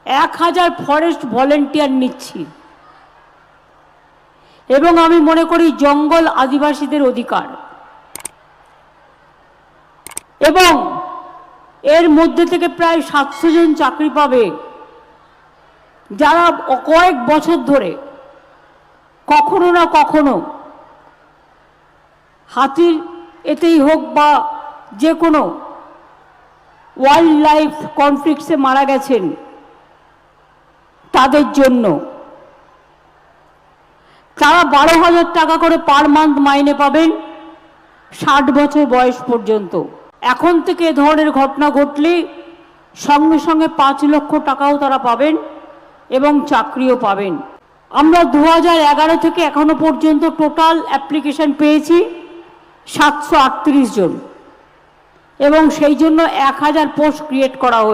1000 forest volunteer নিচ্ছি এবং আমি মনে করি জঙ্গল আদিবাসীদের অধিকার এবং এর মধ্যে থেকে প্রায় 700 জন চাকরি পাবে যারা কয়েক বছর ধরে কখনো না কখনো হাতির এতেই হোক বা যে কোনো ওয়াইল্ড লাইফ কনফ্লিক্টসে মারা গেছেন তাদের জন্য তারা 12,000 টাকা করে পার মান্থ মাইনে পাবেন 60 বছর বয়স পর্যন্ত। এখন থেকে এ ধরনের ঘটনা ঘটলে সঙ্গে সঙ্গে 5 লক্ষ টাকাও তারা পাবেন এবং চাকরিও পাবেন। আমরা 2011 থেকে এখনো পর্যন্ত টোটাল অ্যাপ্লিকেশন পেয়েছি 738 জন এবং সেই জন্য 1000 পোস্ট ক্রিয়েট করা হয়েছে।